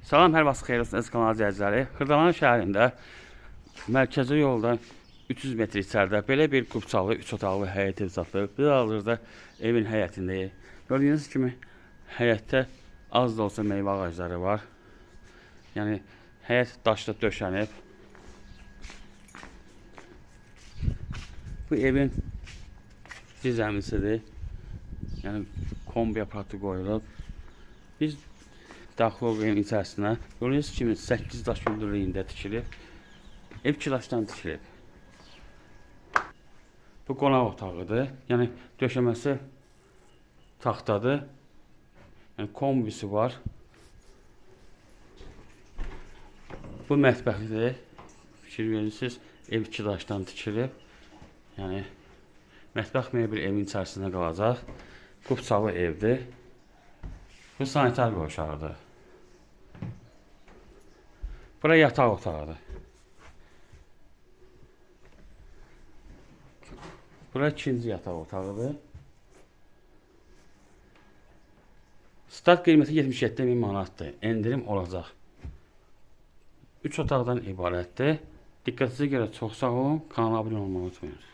Salam, hər vaxt xeyir olsun əziz kanal izləyiciləri. Xırdalan şəhərində mərkəzi yoldan 300 metr içəridə belə bir qubçalı 3 otaqlı həyət ev satılır. Biz hazırda evin həyətindəyik. Gördüyünüz kimi həyətdə az da olsa meyvə ağacları var. Yəni həyət daşla döşənib. Bu evin zəmisidir. Yəni kombi aparatı qoyulub. Biz daxil oluq evin içərisinə. Gördüyünüz kimi 8 daş hündürlüyündə tikilib. Ev kilaşdan tikilib. Bu qonaq otağıdır. Yəni döşəməsi taxtadır. Yəni kombisi var. Bu mətbəxdir. Fikir verirsiniz, ev 2 daşdan tikilib. Yəni mətbəx mebeli evin içərisində qalacaq. Qubçalı evdir. Bu sanitar qovşağıdır. Bura yataq otağıdır. Bura ikinci yataq otağıdır. Start qiyməti 77.000 manatdır. Endirim olacaq. 3 otaqdan ibarətdir. Diqqətinizə görə çox sağ olun. Kanala abunə olmayı unutmayın.